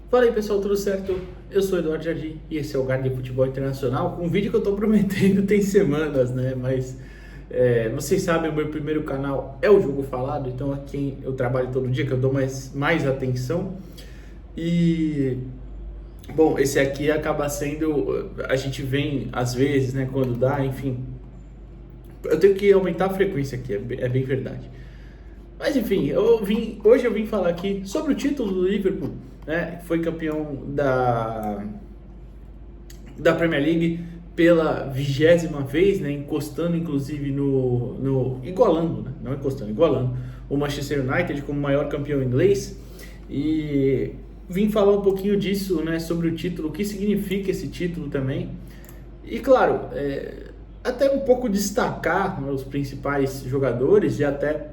Fala aí pessoal, tudo certo? Eu sou Eduardo Jardim e esse é o Guarda de Futebol Internacional, um vídeo que eu tô prometendo tem semanas, né? Mas vocês sabem, o meu primeiro canal é o Jogo Falado, então é quem eu trabalho todo dia, que eu dou mais atenção. E, bom, esse aqui acaba sendo, a gente vem às vezes, né, quando dá, enfim. Eu tenho que aumentar a frequência aqui, é bem verdade. Mas enfim, hoje eu vim falar aqui sobre o título do Liverpool, né? Que foi campeão da Premier League pela 20ª vez, né? Encostando inclusive igualando, né? Não encostando, igualando o Manchester United como maior campeão inglês. E vim falar um pouquinho disso, né? Sobre o título, o que significa esse título também. E claro, até um pouco destacar, né, os principais jogadores e até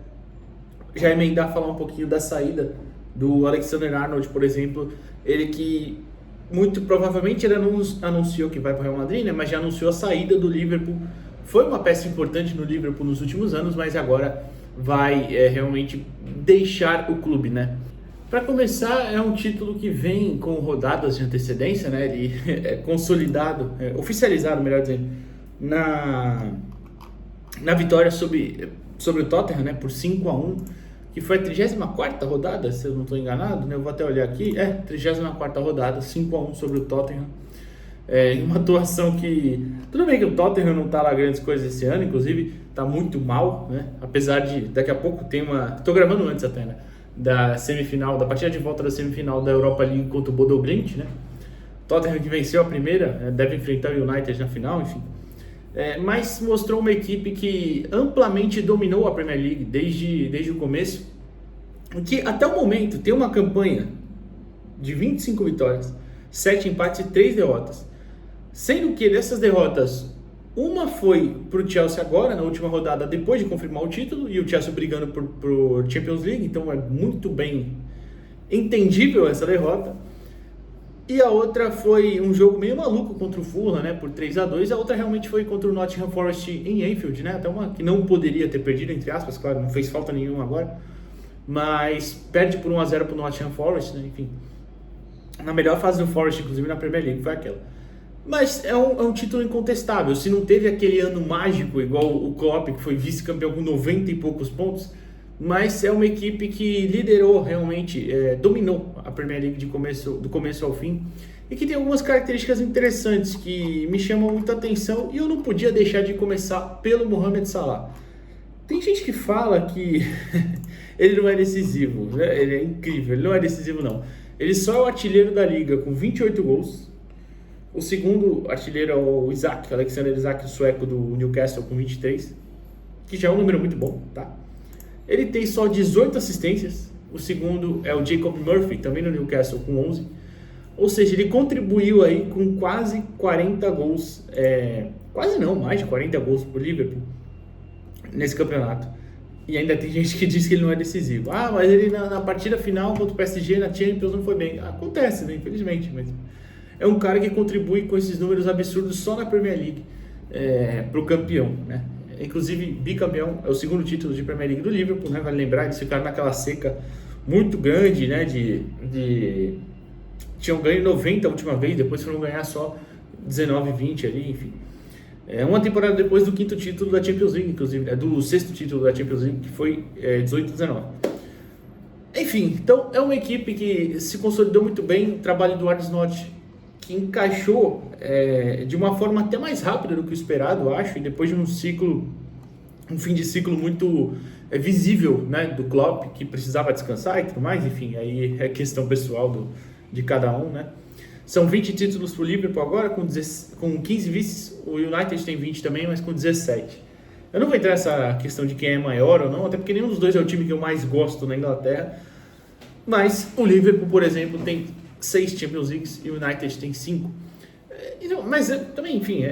já emendar falar um pouquinho da saída do Alexander-Arnold, por exemplo, ele que muito provavelmente ele anunciou que vai para o Real Madrid, né, mas já anunciou a saída do Liverpool. Foi uma peça importante no Liverpool nos últimos anos, mas agora vai realmente deixar o clube, né? Para começar, é um título que vem com rodadas de antecedência, né? Ele é consolidado, oficializado, melhor dizendo, na vitória sobre o Tottenham, né, por 5-1, que foi a 34ª rodada, se eu não estou enganado, né, eu vou até olhar aqui, 34ª rodada, 5-1 sobre o Tottenham, em uma atuação que, tudo bem que o Tottenham não está lá grandes coisas esse ano, inclusive está muito mal, né, apesar de, daqui a pouco tem estou gravando antes até, né, da partida de volta da semifinal da Europa League contra o Bodo Glimt, né, Tottenham que venceu a primeira, deve enfrentar o United na final, enfim. Mas mostrou uma equipe que amplamente dominou a Premier League desde o começo, que até o momento tem uma campanha de 25 vitórias, 7 empates e 3 derrotas, sendo que dessas derrotas, uma foi para o Chelsea agora, na última rodada, depois de confirmar o título, e o Chelsea brigando por Champions League, então é muito bem entendível essa derrota. E a outra foi um jogo meio maluco contra o Fulham, né, por 3-2. A outra realmente foi contra o Nottingham Forest em Anfield, né, até uma que não poderia ter perdido, entre aspas, claro, não fez falta nenhuma agora. Mas perde por 1-0 para o Nottingham Forest, né, enfim. Na melhor fase do Forest, inclusive na Premier League, foi aquela. Mas é um título incontestável. Se não teve aquele ano mágico, igual o Klopp, que foi vice-campeão com 90 e poucos pontos, mas é uma equipe que liderou realmente, dominou a Premier League do começo ao fim, e que tem algumas características interessantes que me chamam muita atenção, e eu não podia deixar de começar pelo Mohamed Salah. Tem gente que fala que ele não é decisivo, né? Ele é incrível, ele não é decisivo não. Ele só é o artilheiro da liga com 28 gols. O segundo artilheiro é o Alexander Isak, o sueco do Newcastle, com 23, que já é um número muito bom, tá? Ele tem só 18 assistências. O segundo é o Jacob Murphy, também no Newcastle, com 11. Ou seja, ele contribuiu aí com quase 40 gols, quase não, mais de 40 gols por Liverpool nesse campeonato. E ainda tem gente que diz que ele não é decisivo. Ah, mas ele na partida final contra o PSG na Champions não foi bem. Acontece, né, infelizmente, mas é um cara que contribui com esses números absurdos só na Premier League para o campeão, né? Inclusive bicampeão, é o segundo título de Premier League do Liverpool, né? Vale lembrar, eles ficaram naquela seca muito grande, né? Tinham ganho 90 a última vez, depois foram ganhar só 19, 20 ali, enfim. Uma temporada depois do quinto título da Champions League, inclusive, do sexto título da Champions League, que foi 18 19. Enfim, então é uma equipe que se consolidou muito bem, o trabalho do Arne Slot, que encaixou de uma forma até mais rápida do que o esperado, eu acho, e depois de um fim de ciclo muito visível, né, do Klopp, que precisava descansar e tudo mais, enfim, aí é questão pessoal de cada um, né. São 20 títulos para o Liverpool agora, com 15 vices, o United tem 20 também, mas com 17. Eu não vou entrar nessa questão de quem é maior ou não, até porque nenhum dos dois é o time que eu mais gosto na Inglaterra, mas o Liverpool, por exemplo, tem 6 Champions Leagues e o United tem 5. Mas também, enfim,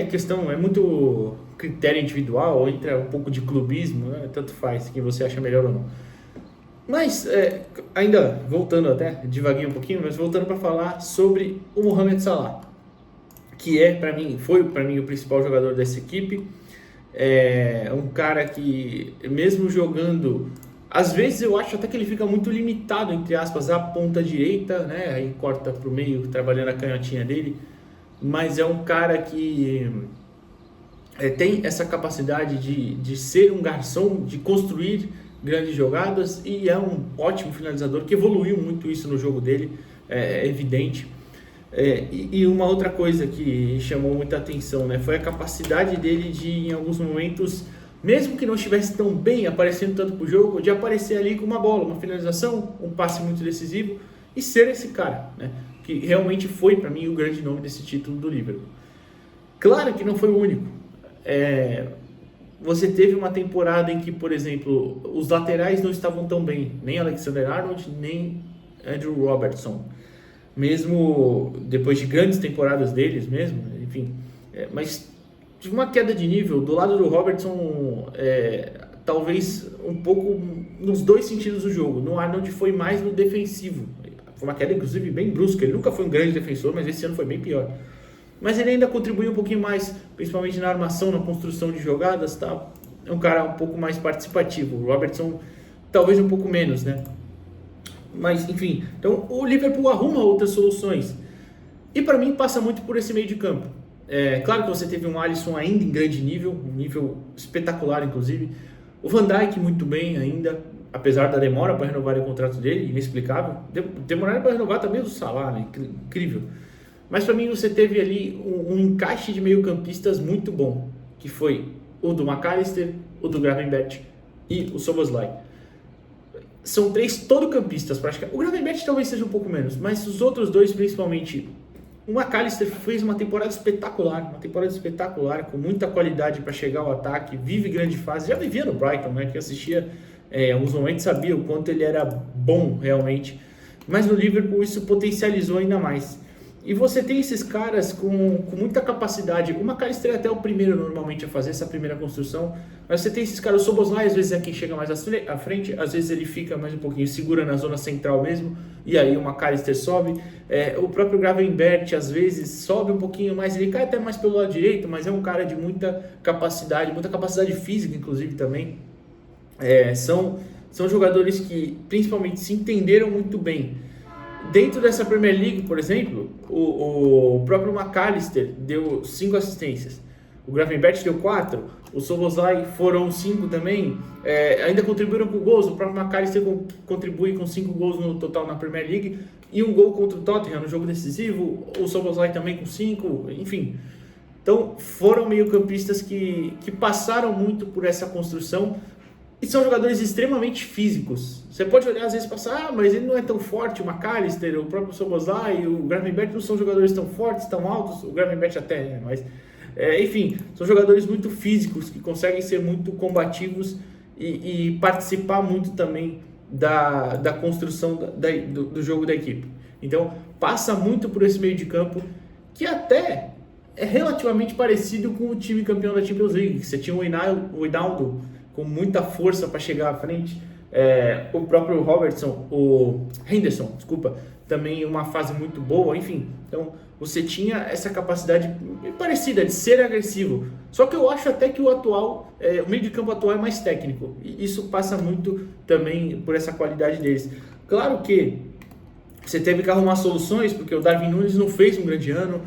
questão, é muito critério individual, entra um pouco de clubismo, né? Tanto faz, quem você acha melhor ou não. Mas, ainda voltando até, devaguinho um pouquinho, mas voltando para falar sobre o Mohamed Salah, que foi para mim o principal jogador dessa equipe. É um cara que, mesmo jogando Às vezes eu acho até que ele fica muito limitado, entre aspas, à ponta direita, né? Aí corta para o meio, trabalhando a canhotinha dele. Mas é um cara que tem essa capacidade de ser um garçom, de construir grandes jogadas, e é um ótimo finalizador, que evoluiu muito isso no jogo dele, é evidente. E uma outra coisa que chamou muita atenção, né, foi a capacidade dele de, em alguns momentos, mesmo que não estivesse tão bem aparecendo tanto pro jogo, de aparecer ali com uma bola, uma finalização, um passe muito decisivo, e ser esse cara, né, que realmente foi para mim o grande nome desse título do Liverpool. Claro que não foi o único. Você teve uma temporada em que, por exemplo, os laterais não estavam tão bem, nem Alexander-Arnold, nem Andrew Robertson, mesmo depois de grandes temporadas deles mesmo, enfim, mas tive uma queda de nível do lado do Robertson, talvez um pouco nos dois sentidos do jogo. No Arnold foi mais no defensivo, foi uma queda inclusive bem brusca, ele nunca foi um grande defensor, mas esse ano foi bem pior. Mas ele ainda contribuiu um pouquinho mais, principalmente na armação, na construção de jogadas, tá? É um cara um pouco mais participativo. O Robertson talvez um pouco menos, né? Mas, enfim, então o Liverpool arruma outras soluções. E para mim passa muito por esse meio de campo. Claro que você teve um Alisson ainda em grande nível, um nível espetacular, inclusive. O Van Dijk muito bem ainda, apesar da demora para renovar o contrato dele, inexplicável. Demoraram para renovar também o do Salah, né? Incrível. Mas para mim você teve ali um encaixe de meio-campistas muito bom, que foi o do McAllister, o do Gravenberch e o Szoboszlai. São três todo-campistas praticamente. O Gravenberch talvez seja um pouco menos, mas os outros dois principalmente. O McAllister fez uma temporada espetacular, com muita qualidade para chegar ao ataque, vive grande fase, já vivia no Brighton, né, que assistia em alguns momentos, sabia o quanto ele era bom realmente, mas no Liverpool isso potencializou ainda mais. E você tem esses caras com muita capacidade. O McAllister é até o primeiro normalmente a fazer essa primeira construção, mas você tem esses caras, o Szoboszlai às vezes é quem chega mais à frente, às vezes ele fica mais um pouquinho, segura na zona central mesmo, e aí o McAllister sobe. O próprio Gravenberch às vezes sobe um pouquinho mais, ele cai até mais pelo lado direito, mas é um cara de muita capacidade física inclusive também. São jogadores que principalmente se entenderam muito bem. Dentro dessa Premier League, por exemplo, o próprio McAllister deu 5 assistências, o Gravenberch deu 4, o Szoboszlai foram 5 também, ainda contribuíram com gols, o próprio McAllister contribui com 5 gols no total na Premier League, e um gol contra o Tottenham no jogo decisivo, o Szoboszlai também com 5, enfim. Então foram meio-campistas que passaram muito por essa construção, e são jogadores extremamente físicos. Você pode olhar às vezes e pensar, mas ele não é tão forte, o McAllister, o próprio Szoboszlai, o Gravenberch não são jogadores tão fortes, tão altos, o Gravenberch até, né? Mas, enfim, são jogadores muito físicos, que conseguem ser muito combativos e participar muito também da construção do jogo da equipe. Então, passa muito por esse meio de campo, que até é relativamente parecido com o time campeão da Champions League. Você tinha o Wijnaldum com muita força para chegar à frente, o próprio Henderson, também uma fase muito boa, enfim. Então você tinha essa capacidade parecida de ser agressivo, só que eu acho até que o meio de campo atual é mais técnico, e isso passa muito também por essa qualidade deles. Claro que você teve que arrumar soluções, porque o Darwin Núñez não fez um grande ano,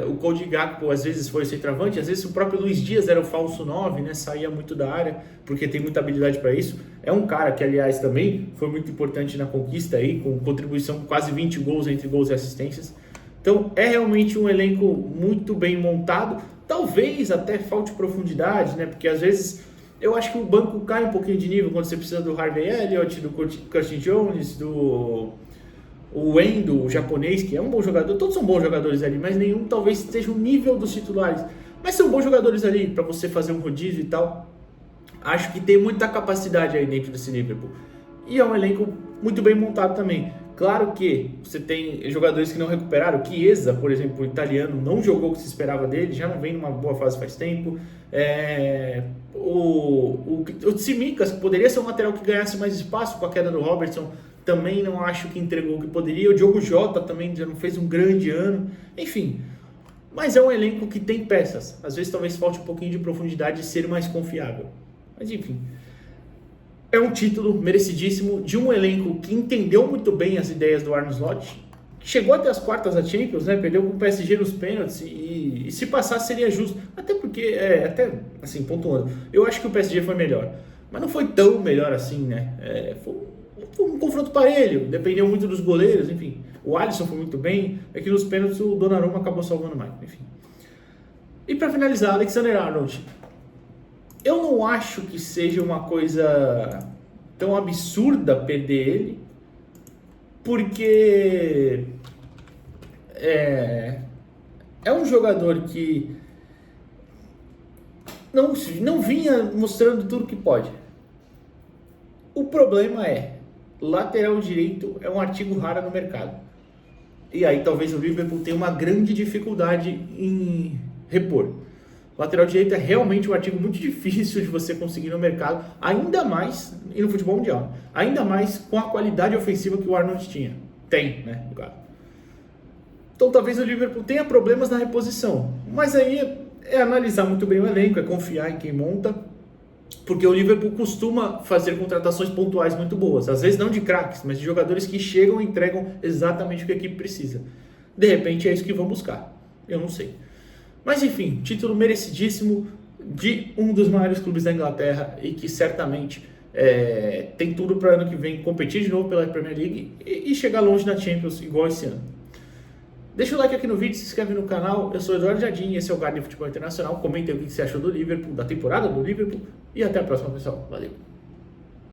o Cody Gakpo às vezes foi o centroavante, às vezes o próprio Luiz Dias era o falso 9, né, saía muito da área, porque tem muita habilidade para isso. É um cara que, aliás, também foi muito importante na conquista, aí, com contribuição de quase 20 gols entre gols e assistências. Então é realmente um elenco muito bem montado, talvez até falte profundidade, né, porque às vezes eu acho que o banco cai um pouquinho de nível quando você precisa do Harvey Elliott, do Curtis Jones, o Endo, o japonês, que é um bom jogador. Todos são bons jogadores ali, mas nenhum talvez esteja o nível dos titulares. Mas são bons jogadores ali para você fazer um rodízio e tal. Acho que tem muita capacidade aí dentro desse Liverpool. E é um elenco muito bem montado também. Claro que você tem jogadores que não recuperaram. O Chiesa, por exemplo, o italiano, não jogou o que se esperava dele, já não vem numa boa fase faz tempo. O Tsimikas, que poderia ser um lateral que ganhasse mais espaço com a queda do Robertson, também não acho que entregou o que poderia. O Diogo Jota também já não fez um grande ano. Enfim, mas é um elenco que tem peças. Às vezes talvez falte um pouquinho de profundidade e ser mais confiável. Mas enfim, É um título merecidíssimo de um elenco que entendeu muito bem as ideias do Arne Slot, que chegou até as quartas da Champions, né? Perdeu com o PSG nos pênaltis e se passasse seria justo. Até porque, até assim, pontuando, eu acho que o PSG foi melhor, mas não foi tão melhor assim, né? Foi um confronto parelho, dependeu muito dos goleiros, enfim. O Alisson foi muito bem, é que nos pênaltis o Donnarumma acabou salvando mais, enfim. E para finalizar, Alexander-Arnold. Eu não acho que seja uma coisa tão absurda perder ele, porque é um jogador que não vinha mostrando tudo que pode. O problema lateral direito é um artigo raro no mercado. E aí talvez o Liverpool tenha uma grande dificuldade em repor. Lateral direito é realmente um artigo muito difícil de você conseguir no mercado, ainda mais, e no futebol mundial, ainda mais com a qualidade ofensiva que o Arnold tinha. Tem, né, no caso. Então talvez o Liverpool tenha problemas na reposição, mas aí é analisar muito bem o elenco, é confiar em quem monta, porque o Liverpool costuma fazer contratações pontuais muito boas, às vezes não de craques, mas de jogadores que chegam e entregam exatamente o que a equipe precisa. De repente é isso que vão buscar, eu não sei. Mas enfim, título merecidíssimo de um dos maiores clubes da Inglaterra e que certamente tem tudo para ano que vem competir de novo pela Premier League e chegar longe na Champions igual esse ano. Deixa o like aqui no vídeo, se inscreve no canal. Eu sou Eduardo Jardim, esse é o Guardian Futebol Internacional. Comentem o que você achou do Liverpool, da temporada do Liverpool e até a próxima, pessoal. Valeu!